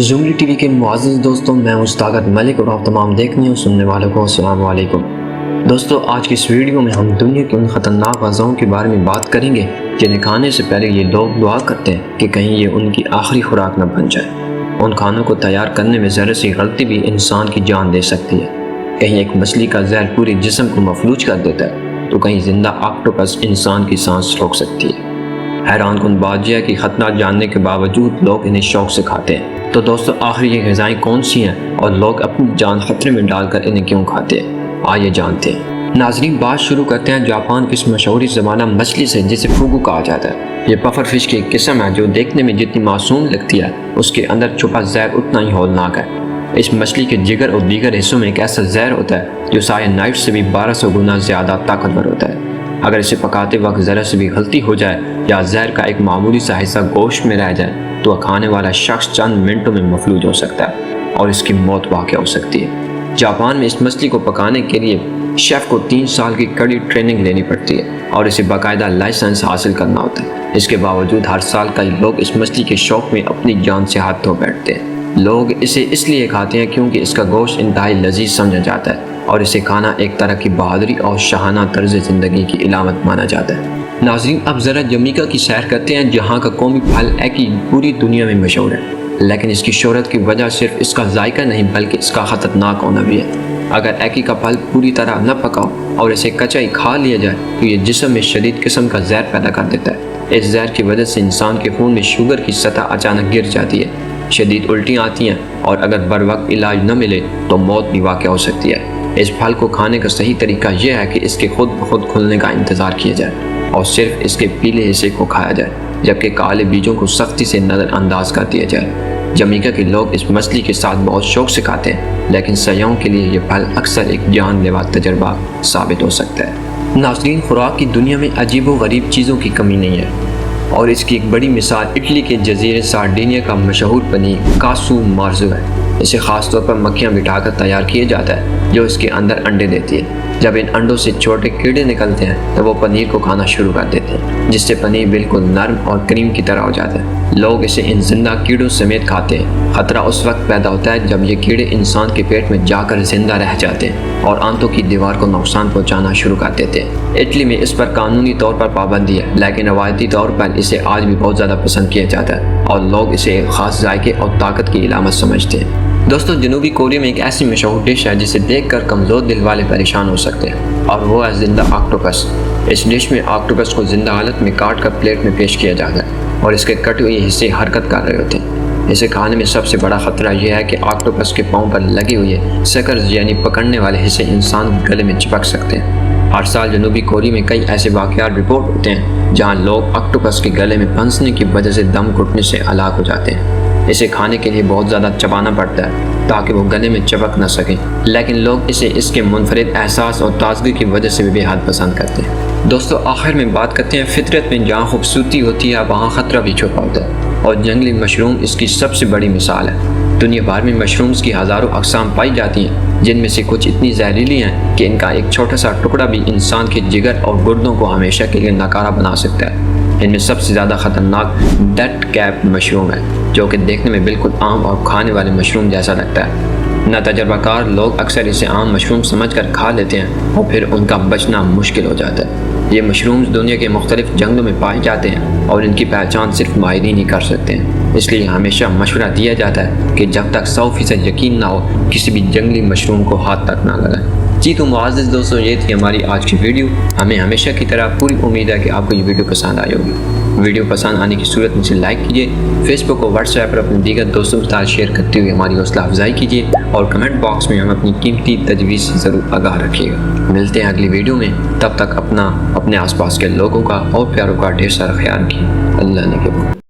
زمری T V کے معزز دوستوں، میں مستاقت ملک اور آپ تمام دیکھنے اور سننے والوں کو السلام علیکم۔ دوستو، آج کی اس ویڈیو میں ہم دنیا کی ان خطرناک غذاؤں کے بارے میں بات کریں گے جنہیں کھانے سے پہلے یہ لوگ دعا کرتے ہیں کہ کہیں یہ ان کی آخری خوراک نہ بن جائے۔ ان کھانوں کو تیار کرنے میں ذرا سی غلطی بھی انسان کی جان دے سکتی ہے۔ کہیں ایک مچھلی کا زہر پورے جسم کو مفلوج کر دیتا ہے تو کہیں زندہ آکٹوپس انسان کی سانس روک سکتی ہے۔ حیران کن بات یہ ہے کہ خطرات جاننے کے باوجود لوگ انہیں شوق سے کھاتے ہیں۔ تو دوستو، آخر یہ غذائیں کون سی ہیں اور لوگ اپنی جان خطرے میں ڈال کر انہیں کیوں کھاتے ہیں؟ آئیے جانتے ہیں۔ ناظرین، بات شروع کرتے ہیں جاپان کی اس مشہور زبانہ مچھلی سے جسے فوگو کہا جاتا ہے۔ یہ پفر فش کی ایک قسم ہے جو دیکھنے میں جتنی معصوم لگتی ہے اس کے اندر چھپا زہر اتنا ہی ہولناک ہے۔ اس مچھلی کے جگر اور دیگر حصوں میں ایک ایسا زہر ہوتا ہے جو سائنائڈ سے بھی 1200 گنا زیادہ طاقتور ہوتا ہے۔ اگر اسے پکاتے وقت ذرا سے بھی غلطی ہو جائے یا زہر کا ایک معمولی سا حصہ گوشت میں رہ جائے تو کھانے والا شخص چند منٹوں میں مفلوج ہو سکتا ہے اور اس کی موت واقع ہو سکتی ہے۔ جاپان میں اس مچھلی کو پکانے کے لیے شیف کو 3 سال کی کڑی ٹریننگ لینی پڑتی ہے اور اسے باقاعدہ لائسنس حاصل کرنا ہوتا ہے۔ اس کے باوجود ہر سال کئی لوگ اس مچھلی کے شوق میں اپنی جان سے ہاتھ دھو بیٹھتے ہیں۔ لوگ اسے اس لیے کھاتے ہیں کیونکہ اس کا گوشت انتہائی لذیذ سمجھا جاتا ہے اور اسے کھانا ایک طرح کی بہادری اور شاہانہ طرز زندگی کی علامت مانا جاتا ہے۔ ناظرین، اب ذرا جمیکا کی سیر کرتے ہیں جہاں کا قومی پھل ایکی پوری دنیا میں مشہور ہے، لیکن اس کی شہرت کی وجہ صرف اس کا ذائقہ نہیں بلکہ اس کا خطرناک ہونا بھی ہے۔ اگر ایکی کا پھل پوری طرح نہ پکاؤ اور اسے کچا ہی کھا لیا جائے تو یہ جسم میں شدید قسم کا زہر پیدا کر دیتا ہے۔ اس زہر کی وجہ سے انسان کے خون میں شوگر کی سطح اچانک گر جاتی ہے، شدید الٹیاں آتی ہیں اور اگر بر وقت علاج نہ ملے تو موت بھی واقع ہو سکتی ہے۔ اس پھل کو کھانے کا صحیح طریقہ یہ ہے کہ اس کے خود بخود کھلنے کا انتظار کیا جائے اور صرف اس کے پیلے حصے کو کھایا جائے، جبکہ کالے بیجوں کو سختی سے نظر انداز کر دیا جائے۔ جمیکا کے لوگ اس مچھلی کے ساتھ بہت شوق سے کھاتے ہیں، لیکن سیاحوں کے لیے یہ پھل اکثر ایک جان لیوا تجربہ ثابت ہو سکتا ہے۔ ناظرین، خوراک کی دنیا میں عجیب و غریب چیزوں کی کمی نہیں ہے، اور اس کی ایک بڑی مثال اٹلی کے جزیرے سارڈینیا کا مشہور پنیر کاسو مارزو ہے۔ اسے خاص طور پر مکھیاں بٹھا کر تیار کیا جاتا ہے جو اس کے اندر انڈے دیتی ہے۔ جب ان انڈوں سے چھوٹے کیڑے نکلتے ہیں تو وہ پنیر کو کھانا شروع کر دیتے ہیں، جس سے پنیر بالکل نرم اور کریم کی طرح ہو جاتا ہے۔ لوگ اسے ان زندہ کیڑوں سمیت کھاتے ہیں۔ خطرہ اس وقت پیدا ہوتا ہے جب یہ کیڑے انسان کے پیٹ میں جا کر زندہ رہ جاتے ہیں اور آنتوں کی دیوار کو نقصان پہنچانا شروع کر دیتے ہیں۔ اٹلی میں اس پر قانونی طور پر پابندی ہے، لیکن روایتی طور پر اسے آج بھی بہت زیادہ پسند کیا جاتا ہے اور لوگ اسے ایک خاص ذائقے اور طاقت کی علامت سمجھتے ہیں۔ دوستو، جنوبی کوریا میں ایک ایسی مشہور ڈش ہے جسے دیکھ کر کمزور دل والے پریشان ہو سکتے ہیں، اور وہ ہے زندہ آکٹوپس۔ اس ڈش میں آکٹوپس کو زندہ حالت میں کاٹ کر پلیٹ میں پیش کیا جاتا ہے اور اس کے کٹے ہوئے حصے حرکت کر رہے ہوتے ہیں۔ اسے کھانے میں سب سے بڑا خطرہ یہ ہے کہ آکٹوپس کے پاؤں پر لگے ہوئے سکرز یعنی پکڑنے والے حصے انسان کے گلے میں چپک سکتے ہیں۔ ہر سال جنوبی کوریا میں کئی ایسے واقعات رپورٹ ہوتے ہیں جہاں لوگ آکٹوپس کے گلے میں پھنسنے کی وجہ سے دم گھٹنے سے ہلاک ہو جاتے ہیں۔ اسے کھانے کے لیے بہت زیادہ چبانا پڑتا ہے تاکہ وہ گلے میں چپک نہ سکیں، لیکن لوگ اسے اس کے منفرد احساس اور تازگی کی وجہ سے بھی بے حد پسند کرتے ہیں۔ دوستو، آخر میں بات کرتے ہیں فطرت میں جہاں خوبصورتی ہوتی ہے وہاں خطرہ بھی چھپا ہوتا ہے، اور جنگلی مشروم اس کی سب سے بڑی مثال ہے۔ دنیا بھر میں مشرومز کی ہزاروں اقسام پائی جاتی ہیں، جن میں سے کچھ اتنی زہریلی ہیں کہ ان کا ایک چھوٹا سا ٹکڑا بھی انسان کے جگر اور گردوں کو ہمیشہ کے لیے ناکارہ بنا سکتا ہے۔ ان میں سب سے زیادہ خطرناک ڈیتھ کیپ مشروم ہے، جو کہ دیکھنے میں بالکل عام اور کھانے والے مشروم جیسا لگتا ہے۔ ناتجربہ کار لوگ اکثر اسے عام مشروم سمجھ کر کھا لیتے ہیں اور پھر ان کا بچنا مشکل ہو جاتا ہے۔ یہ مشرومز دنیا کے مختلف جنگلوں میں پائے جاتے ہیں اور ان کی پہچان صرف ماہرین ہی کر سکتے ہیں، اس لیے ہمیشہ مشورہ دیا جاتا ہے کہ جب تک 100% یقین نہ ہو کسی بھی جنگلی مشروم کو ہاتھ تک نہ لگائیں۔ جی تو معزز دوستوں، یہ تھی ہماری آج کی ویڈیو۔ ہمیں ہمیشہ کی طرح پوری امید ہے کہ آپ کو یہ ویڈیو پسند آئی ہوگی۔ ویڈیو پسند آنے کی صورت میں اسے لائک کیجیے، فیس بک اور واٹس ایپ پر اپنے دیگر دوستوں کے ساتھ شیئر کرتے ہوئے ہماری حوصلہ افزائی کیجیے، اور کمنٹ باکس میں ہم اپنی قیمتی تجویز سے ضرور آگاہ رکھیے گا۔ ملتے ہیں اگلی ویڈیو میں، تب تک اپنے آس پاس کے لوگوں کا اور پیاروں کا ڈھیر سارا خیال رکھیے۔ اللہ نے